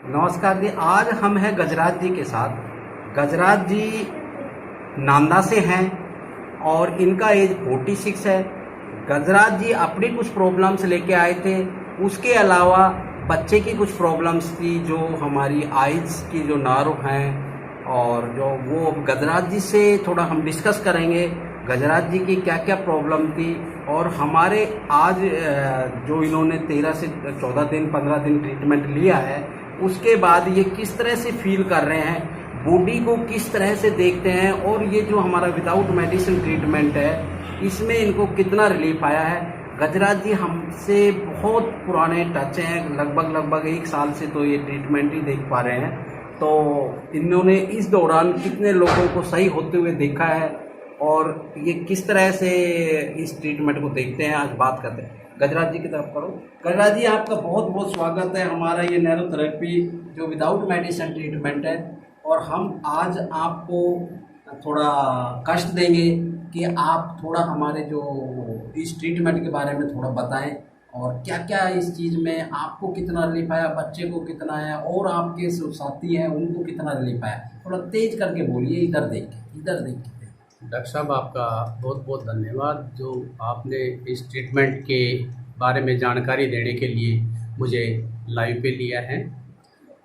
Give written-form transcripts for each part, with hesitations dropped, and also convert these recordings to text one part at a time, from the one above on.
नमस्कार जी। आज हम हैं गजराज जी के साथ। गजराज जी नांदा से हैं और इनका एज 46 है। गजराज जी अपनी कुछ प्रॉब्लम्स लेके आए थे, उसके अलावा बच्चे की कुछ प्रॉब्लम्स थी जो हमारी आइज़ की जो नर्व हैं, और जो वो गजराज जी से थोड़ा हम डिस्कस करेंगे गजराज जी की क्या क्या प्रॉब्लम थी। और हमारे आज जो इन्होंने 13 से 14 दिन 15 दिन ट्रीटमेंट लिया है, उसके बाद ये किस तरह से फील कर रहे हैं, बॉडी को किस तरह से देखते हैं, और ये जो हमारा विदाउट मेडिसिन ट्रीटमेंट है इसमें इनको कितना रिलीफ आया है। गजराज जी हमसे बहुत पुराने टच हैं, लगभग 1 साल से तो ये ट्रीटमेंट ही देख पा रहे हैं। तो इन्होंने इस दौरान कितने लोगों को सही होते हुए देखा है और ये किस तरह से इस ट्रीटमेंट को देखते हैं, आज बात करते हैं। गजराज जी की तरफ करो। गजराज जी आपका बहुत बहुत स्वागत है हमारा ये नैरोथेरेपी जो विदाउट मेडिसिन ट्रीटमेंट है। और हम आज आपको थोड़ा कष्ट देंगे कि आप थोड़ा हमारे जो इस ट्रीटमेंट के बारे में थोड़ा बताएं, और क्या क्या इस चीज़ में आपको कितना रिलीफ आया, बच्चे को कितना है, और आपके जो साथी हैं उनको कितना रिलीफ आया। थोड़ा तेज करके बोलिए, इधर देख के। डॉक्टर साहब, आपका बहुत बहुत धन्यवाद जो आपने इस ट्रीटमेंट के बारे में जानकारी देने के लिए मुझे लाइव पे लिया है।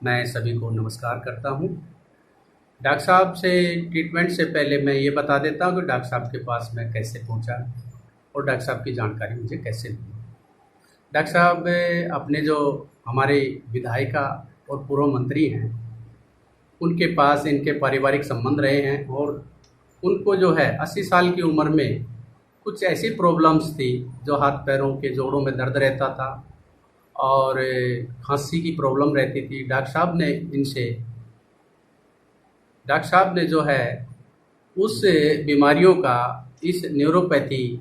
मैं सभी को नमस्कार करता हूँ। डॉक्टर साहब से ट्रीटमेंट से पहले मैं ये बता देता हूँ कि डॉक्टर साहब के पास मैं कैसे पहुँचा और डॉक्टर साहब की जानकारी मुझे कैसे मिली। डॉक्टर साहब अपने जो हमारे विधायिका और पूर्व मंत्री हैं उनके पास इनके पारिवारिक संबंध रहे हैं, और उनको जो है 80 साल की उम्र में कुछ ऐसी प्रॉब्लम्स थी जो हाथ पैरों के जोड़ों में दर्द रहता था और खांसी की प्रॉब्लम रहती थी। डॉक्टर साहब ने जो है उस बीमारियों का इस नैरोथेरेपी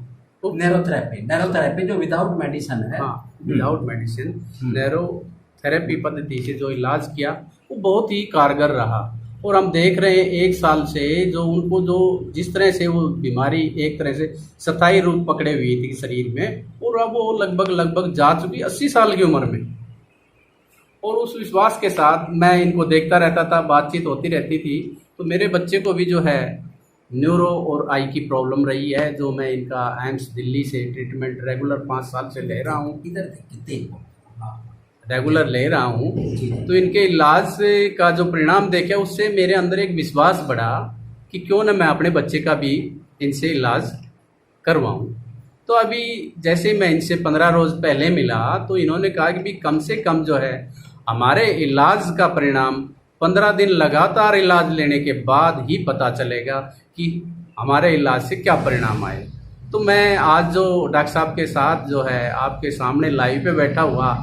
जो विदाउट मेडिसिन है, हाँ, विदाउट मेडिसिन नैरोथेरेपी पद्धति से जो इलाज किया वो बहुत ही कारगर रहा। और हम देख रहे हैं 1 साल से जो उनको जो जिस तरह से वो बीमारी एक तरह से स्थायी रूप पकड़े हुई थी शरीर में, और अब वो लगभग जा चुकी 80 साल की उम्र में। और उस विश्वास के साथ मैं इनको देखता रहता था, बातचीत होती रहती थी। तो मेरे बच्चे को भी जो है न्यूरो और आई की प्रॉब्लम रही है, जो मैं इनका एम्स दिल्ली से ट्रीटमेंट रेगुलर 5 साल से ले रहा हूँ, रेगुलर ले रहा हूँ। तो इनके इलाज का जो परिणाम देखे उससे मेरे अंदर एक विश्वास बढ़ा कि क्यों ना मैं अपने बच्चे का भी इनसे इलाज करवाऊँ। तो अभी जैसे मैं इनसे 15 रोज़ पहले मिला तो इन्होंने कहा कि भी कम से कम जो है हमारे इलाज का परिणाम 15 दिन लगातार इलाज लेने के बाद ही पता चलेगा कि हमारे इलाज से क्या परिणाम आए। तो मैं आज जो डॉक्टर साहब के साथ जो है आपके सामने लाइव पे बैठा हुआ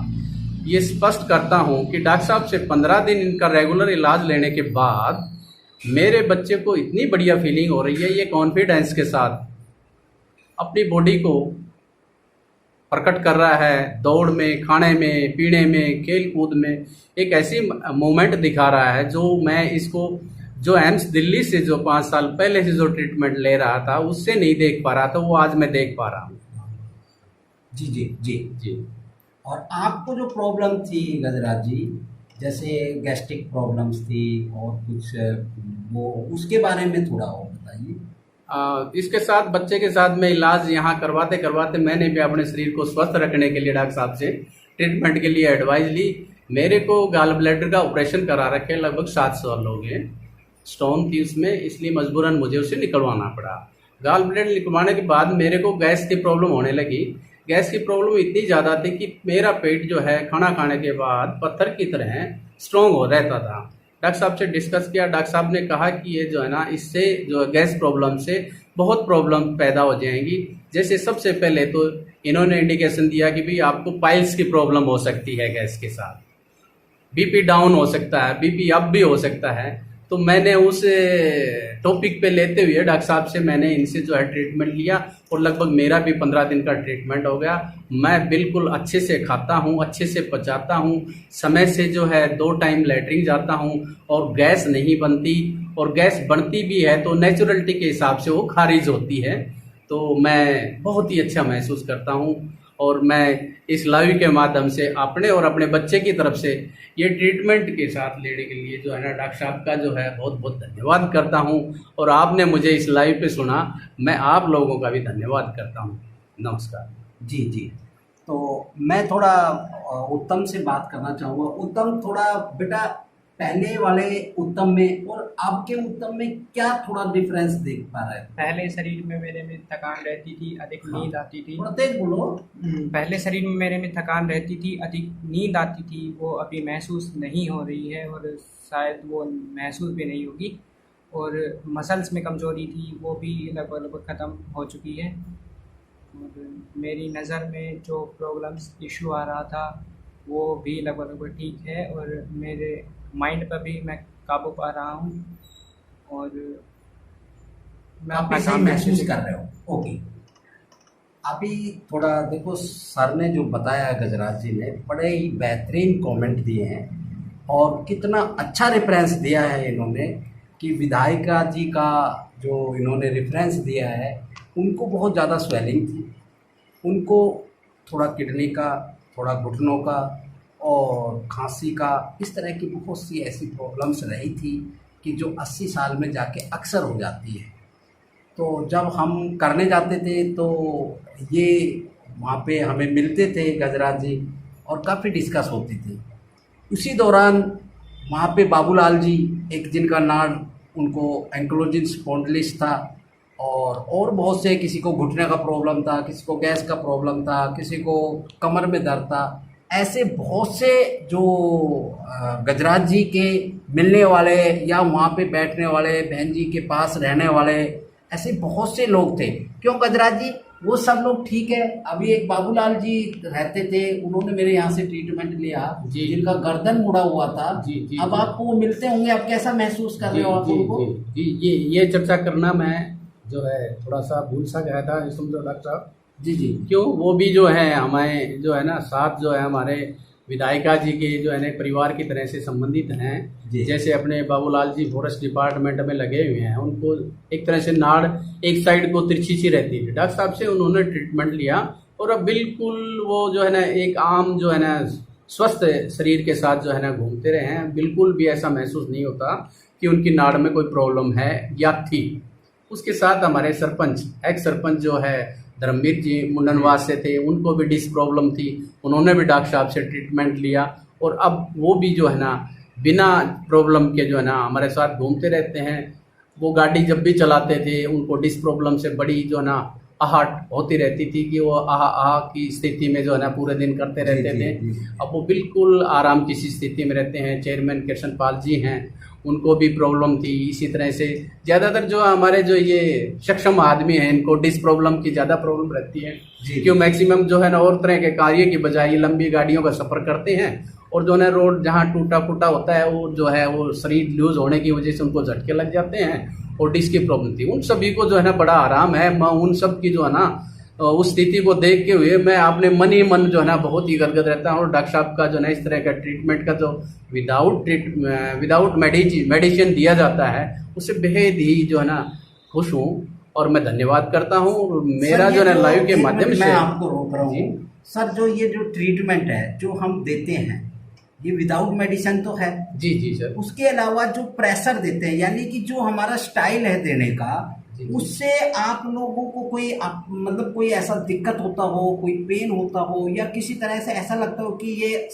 ये स्पष्ट करता हूँ कि डॉक्टर साहब से 15 दिन इनका रेगुलर इलाज लेने के बाद मेरे बच्चे को इतनी बढ़िया फीलिंग हो रही है, ये कॉन्फिडेंस के साथ अपनी बॉडी को प्रकट कर रहा है। दौड़ में, खाने में, पीने में, खेल कूद में एक ऐसी मूवमेंट दिखा रहा है जो मैं इसको जो एम्स दिल्ली से जो 5 साल पहले से जो ट्रीटमेंट ले रहा था उससे नहीं देख पा रहा था, वो आज मैं देख पा रहा हूँ। जी। और आपको जो प्रॉब्लम थी गजराज जी, जैसे गैस्ट्रिक प्रॉब्लम्स थी और कुछ वो, उसके बारे में थोड़ा और बताइए। इसके साथ बच्चे के साथ मैं इलाज यहाँ करवाते करवाते मैंने भी अपने शरीर को स्वस्थ रखने के लिए डॉक्टर साहब से ट्रीटमेंट के लिए एडवाइस ली। मेरे को गॉल ब्लैडर का ऑपरेशन करा रखे लगभग 7 साल हो गए। स्टोन थी उसमें, इसलिए मजबूरन मुझे उसे निकलवाना पड़ा। गॉल ब्लैडर निकलवाने के बाद मेरे को गैस की प्रॉब्लम होने लगी। गैस की प्रॉब्लम इतनी ज़्यादा थी कि मेरा पेट जो है खाना खाने के बाद पत्थर की तरह स्ट्रॉन्ग हो रहता था। डॉक्टर साहब से डिस्कस किया, डॉक्टर साहब ने कहा कि ये जो है ना, इससे जो गैस प्रॉब्लम से बहुत प्रॉब्लम पैदा हो जाएंगी। जैसे सबसे पहले तो इन्होंने इंडिकेशन दिया कि भाई आपको पाइल्स की प्रॉब्लम हो सकती है, गैस के साथ बीपी डाउन हो सकता है, बीपी अप भी हो सकता है। तो मैंने उस टॉपिक पे लेते हुए डॉक्टर साहब से मैंने इनसे जो है ट्रीटमेंट लिया, और लगभग मेरा भी 15 दिन का ट्रीटमेंट हो गया। मैं बिल्कुल अच्छे से खाता हूँ, अच्छे से पचाता हूँ, समय से जो है 2 टाइम लैट्रिन जाता हूँ, और गैस नहीं बनती, और गैस बनती भी है तो नेचुरलिटी के हिसाब से वो खारिज होती है। तो मैं बहुत ही अच्छा महसूस करता हूँ। और मैं इस लाइव के माध्यम से अपने और अपने बच्चे की तरफ से ये ट्रीटमेंट के साथ लेने के लिए जो है ना डॉक्टर साहब का जो है बहुत बहुत धन्यवाद करता हूँ। और आपने मुझे इस लाइव पे सुना, मैं आप लोगों का भी धन्यवाद करता हूँ। नमस्कार। जी जी। तो मैं थोड़ा उत्तम से बात करना चाहूँगा। उत्तम, थोड़ा बेटा पहले वाले उत्तम में और अब के उत्तम में क्या थोड़ा डिफरेंस देख पा रहे हैं? पहले शरीर में मेरे में थकान रहती थी, अधिक नींद आती थी। थोड़ा तेज बोलो। पहले शरीर में मेरे में थकान रहती थी, अधिक नींद आती थी, वो अभी महसूस नहीं हो रही है और शायद वो महसूस भी नहीं होगी। और मसल्स में कमज़ोरी थी, वो भी लगभग ख़त्म हो चुकी है। और मेरी नज़र में जो प्रॉब्लम्स इशू आ रहा था वो भी लगभग ठीक है। और मेरे माइंड पर भी मैं काबू पा रहा हूँ और मैं आप अपना सही काम महसूस कर रहे हो। ओके, अभी थोड़ा देखो, सर ने जो बताया गजराज जी ने बड़े ही बेहतरीन कमेंट दिए हैं और कितना अच्छा रेफरेंस दिया है इन्होंने कि विधायिका जी का जो इन्होंने रेफरेंस दिया है, उनको बहुत ज़्यादा स्वेलिंग थी, उनको थोड़ा किडनी का, थोड़ा घुटनों का और खांसी का, इस तरह की बहुत सी ऐसी प्रॉब्लम्स रही थी कि जो 80 साल में जाके अक्सर हो जाती है। तो जब हम करने जाते थे तो ये वहाँ पे हमें मिलते थे गजराज जी और काफ़ी डिस्कस होती थी। उसी दौरान वहाँ पे बाबूलाल जी, एक जिनका नाम उनको एंक्लोजिंग स्पॉन्डिलिस था और बहुत से, किसी को घुटने का प्रॉब्लम था, किसी को गैस का प्रॉब्लम था, किसी को कमर में दर्द था। ऐसे बहुत से जो गजराज जी के मिलने वाले या वहाँ पे बैठने वाले, बहन जी के पास रहने वाले, ऐसे बहुत से लोग थे। क्यों गजराज जी, वो सब लोग ठीक है। अभी एक बाबूलाल जी रहते थे, उन्होंने मेरे यहाँ से ट्रीटमेंट लिया, जिनका गर्दन मुड़ा हुआ था। जी, अब आपको वो मिलते होंगे, आप कैसा महसूस कर रहे हो आप उनको? जी, ये चर्चा करना मैं जो है थोड़ा सा भूल सा गया था, समझो डॉक्टर साहब। जी जी। क्यों, वो भी जो है हमें जो है ना साथ जो है हमारे विधायिका जी के जो है ना परिवार की तरह से संबंधित हैं। जैसे अपने बाबूलाल जी फॉरेस्ट डिपार्टमेंट में लगे हुए हैं, उनको एक तरह से नाड़ एक साइड को तिरछी सी रहती है। डॉक्टर साहब से उन्होंने ट्रीटमेंट लिया और अब बिल्कुल वो जो है ना एक आम जो है ना स्वस्थ शरीर के साथ जो है ना घूमते रहे हैं। बिल्कुल भी ऐसा महसूस नहीं होता कि उनकी नाड़ में कोई प्रॉब्लम है या थी। उसके साथ हमारे सरपंच, एक्स सरपंच जो है धर्मवीर जी मुंडनवास से थे, उनको भी डिस्क प्रॉब्लम थी, उन्होंने भी डॉक्टर साहब से ट्रीटमेंट लिया और अब वो भी जो है ना बिना प्रॉब्लम के जो है ना हमारे साथ घूमते रहते हैं। वो गाड़ी जब भी चलाते थे उनको डिस्क प्रॉब्लम से बड़ी जो है ना आहट होती रहती थी कि वो आह की स्थिति में जो है ना पूरे दिन करते रहते थे। अब वो बिल्कुल आराम की स्थिति में रहते हैं। चेयरमैन कृष्ण पाल जी हैं, उनको भी प्रॉब्लम थी। इसी तरह से ज़्यादातर जो हमारे जो ये सक्षम आदमी हैं, इनको डिस्क प्रॉब्लम की ज़्यादा प्रॉब्लम रहती है, क्यों मैक्सिमम जो है ना और तरह के कार्य की बजाय लंबी गाड़ियों का सफ़र करते हैं और जो है ना रोड जहाँ टूटा फूटा होता है वो जो है वो शरीर लूज होने की वजह से उनको झटके लग जाते हैं और डिस्क की प्रॉब्लम थी। उन सभी को जो है ना बड़ा आराम है। मैं उन सब की जो है ना उस स्थिति को देखते हुए मैं अपने मन ही मन जो है ना बहुत ही गदगद रहता हूँ। और डॉक्टर साहब का जो है ना इस तरह का ट्रीटमेंट का जो विदाउट मेडिसिन दिया जाता है उससे बेहद ही जो है ना खुश हूँ और मैं धन्यवाद करता हूँ। मेरा जो है ना लाइव के माध्यम से मैं आपको रोक रहा हूँ सर, जो ये जो ट्रीटमेंट है जो हम देते हैं ये विदाउट मेडिसिन तो है। जी जी सर। उसके अलावा जो प्रेशर देते हैं, यानी कि जो हमारा स्टाइल है देने का, उससे आप लोगों को कोई मतलब कोई ऐसा दिक्कत होता हो, कोई पेन होता हो या किसी तरह से ऐसा लगता हो कि ये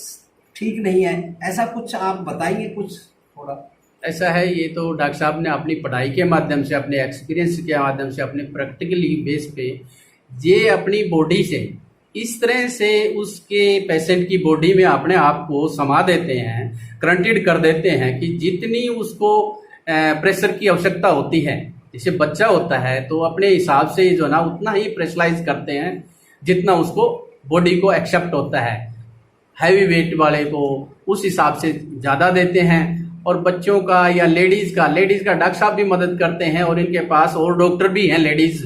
ठीक नहीं है, ऐसा कुछ आप बताइए कुछ थोड़ा। ऐसा है, ये तो डॉक्टर साहब ने अपनी पढ़ाई के माध्यम से, अपने एक्सपीरियंस के माध्यम से, अपने प्रैक्टिकली बेस पे ये अपनी बॉडी से इस तरह से उसके पेशेंट की बॉडी में अपने आप को समा देते हैं, करंटेड कर देते हैं कि जितनी उसको प्रेशर की आवश्यकता होती है, जैसे बच्चा होता है तो अपने हिसाब से जो ना उतना ही प्रेशराइज करते हैं जितना उसको बॉडी को एक्सेप्ट होता है। हैवी वेट वाले को उस हिसाब से ज़्यादा देते हैं और बच्चों का या लेडीज़ का डॉक्टर साहब भी मदद करते हैं और इनके पास और डॉक्टर भी हैं लेडीज़,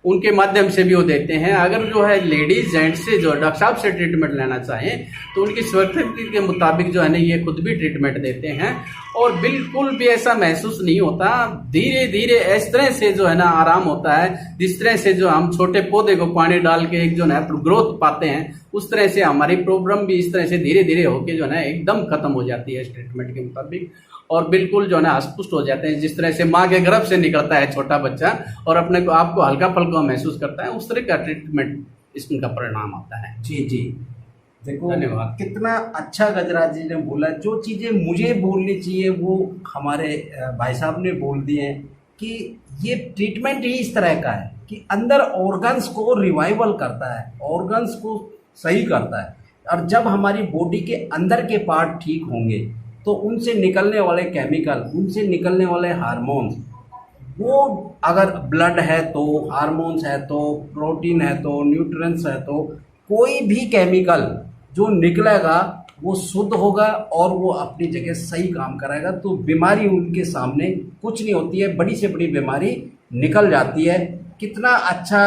उनके माध्यम से भी वो देते हैं। अगर जो है लेडीज जेंट्स से जो डॉक्टर साहब से ट्रीटमेंट लेना चाहें तो उनकी स्वीकृति के मुताबिक जो है ना ये खुद भी ट्रीटमेंट देते हैं और बिल्कुल भी ऐसा महसूस नहीं होता। धीरे धीरे इस तरह से जो है ना आराम होता है, जिस तरह से जो हम छोटे पौधे को पानी डाल के एक जो है ग्रोथ पाते हैं, उस तरह से हमारी प्रॉब्लम भी इस तरह से धीरे धीरे होके जो है ना एकदम खत्म हो जाती है इस ट्रीटमेंट के मुताबिक। और बिल्कुल जो है ना हष्टपुष्ट हो जाते हैं। जिस तरह से माँ के गर्भ से निकलता है छोटा बच्चा और अपने को आपको हल्का फुल्का महसूस करता है, उस तरह का ट्रीटमेंट इसका परिणाम आता है। जी जी, देखो धन्यवाद। कितना अच्छा गजराज जी ने बोला। जो चीज़ें मुझे बोलनी चाहिए वो हमारे भाई साहब ने बोल दिए हैं कि ये ट्रीटमेंट ही इस तरह का है कि अंदर ऑर्गन्स को रिवाइवल करता है, ऑर्गन्स को सही करता है। और जब हमारी बॉडी के अंदर के पार्ट ठीक होंगे तो उनसे निकलने वाले केमिकल, उनसे निकलने वाले हार्मोन्स, वो अगर ब्लड है तो, हार्मोन्स है तो, प्रोटीन है तो, न्यूट्रिएंट्स है तो, कोई भी केमिकल जो निकलेगा वो शुद्ध होगा और वो अपनी जगह सही काम कराएगा। तो बीमारी उनके सामने कुछ नहीं होती है, बड़ी से बड़ी बीमारी निकल जाती है। कितना अच्छा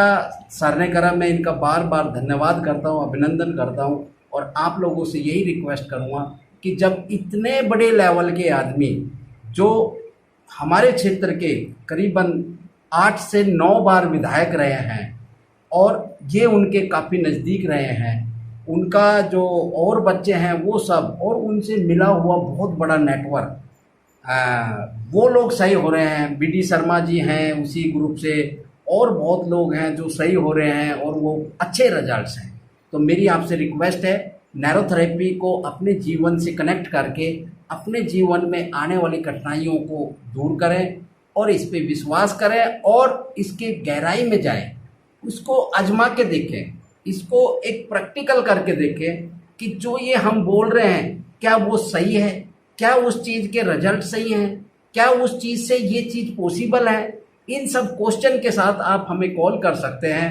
सर ने करा, मैं इनका बार बार धन्यवाद करता हूँ, अभिनंदन करता हूँ। और आप लोगों से यही रिक्वेस्ट करूँगा कि जब इतने बड़े लेवल के आदमी जो हमारे क्षेत्र के करीबन 8 से 9 बार विधायक रहे हैं और ये उनके काफ़ी नज़दीक रहे हैं, उनका जो और बच्चे हैं वो सब, और उनसे मिला हुआ बहुत बड़ा नेटवर्क, वो लोग सही हो रहे हैं। BD शर्मा जी हैं उसी ग्रुप से, और बहुत लोग हैं जो सही हो रहे हैं और वो अच्छे रिजल्ट्स हैं। तो मेरी आपसे रिक्वेस्ट है, नैरोथेरेपी को अपने जीवन से कनेक्ट करके अपने जीवन में आने वाली कठिनाइयों को दूर करें और इस पे विश्वास करें और इसके गहराई में जाएं, उसको आजमा के देखें, इसको एक प्रैक्टिकल करके देखें कि जो ये हम बोल रहे हैं क्या वो सही है, क्या उस चीज़ के रिजल्ट सही हैं, क्या उस चीज़ से ये चीज़ पॉसिबल है। इन सब क्वेश्चन के साथ आप हमें कॉल कर सकते हैं,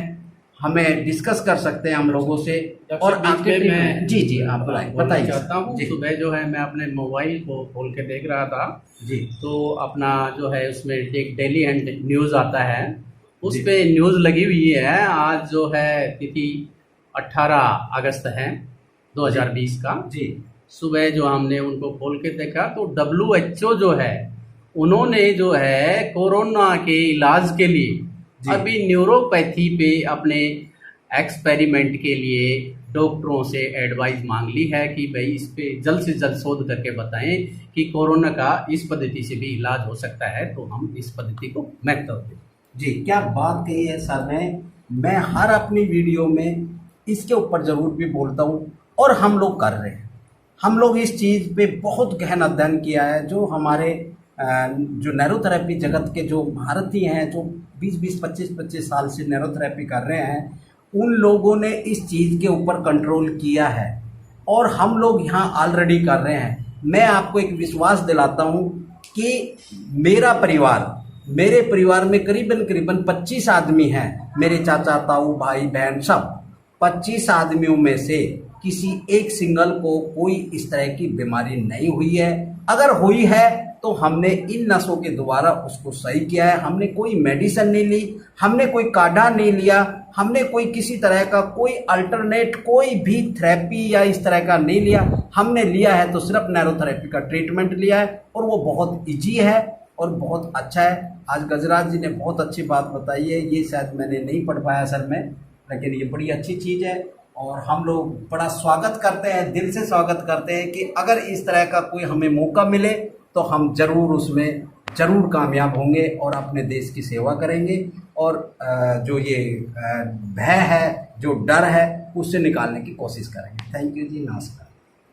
हमें डिस्कस कर सकते हैं हम लोगों से। और आपके मैं जी आप बताइए चाहता हूँ। सुबह जो है मैं अपने मोबाइल को खोल के देख रहा था जी, तो अपना जो है उसमें एक डेली हैंड न्यूज़ आता है, उस पे न्यूज़ लगी हुई है। आज जो है तिथि 18 अगस्त है 2020 का जी। सुबह जो हमने उनको खोल के देखा तो WHO जो है उन्होंने जो है कोरोना के इलाज के लिए अभी न्यूरोपैथी पे अपने एक्सपेरिमेंट के लिए डॉक्टरों से एडवाइस मांग ली है कि भाई इस पे जल्द से जल्द शोध करके बताएं कि कोरोना का इस पद्धति से भी इलाज हो सकता है, तो हम इस पद्धति को महत्व दें। जी, क्या बात कही है सर ने। मैं हर अपनी वीडियो में इसके ऊपर ज़रूर भी बोलता हूँ और हम लोग कर रहे हैं। हम लोग इस चीज़ पे बहुत गहन अध्ययन किया है। जो हमारे जो नैरोथेरेपी जगत के जो भारतीय हैं, जो 20-20, 25-25 साल से नैरोथेरेपी कर रहे हैं, उन लोगों ने इस चीज़ के ऊपर कंट्रोल किया है और हम लोग यहाँ ऑलरेडी कर रहे हैं। मैं आपको एक विश्वास दिलाता हूँ कि मेरे परिवार में करीबन 25 आदमी हैं, मेरे चाचा ताऊ भाई बहन सब। 25 आदमियों में से किसी एक सिंगल को कोई इस तरह की बीमारी नहीं हुई है। अगर हुई है तो हमने इन नसों के द्वारा उसको सही किया है। हमने कोई मेडिसिन नहीं ली, हमने कोई काढ़ा नहीं लिया, हमने कोई किसी तरह का कोई अल्टरनेट कोई भी थेरेपी या इस तरह का नहीं लिया। हमने लिया है तो सिर्फ नैरोथेरेपी का ट्रीटमेंट लिया है और वो बहुत ईजी है और बहुत अच्छा है। आज गजराज जी ने बहुत अच्छी बात बताई है, ये शायद मैंने नहीं पढ़ पाया सर में, लेकिन ये बड़ी अच्छी चीज़ है और हम लोग बड़ा स्वागत करते हैं, दिल से स्वागत करते हैं कि अगर इस तरह का कोई हमें मौका मिले तो हम ज़रूर उसमें ज़रूर कामयाब होंगे और अपने देश की सेवा करेंगे और जो ये भय है, जो डर है, उससे निकालने की कोशिश करेंगे। थैंक यू जी, नमस्कार।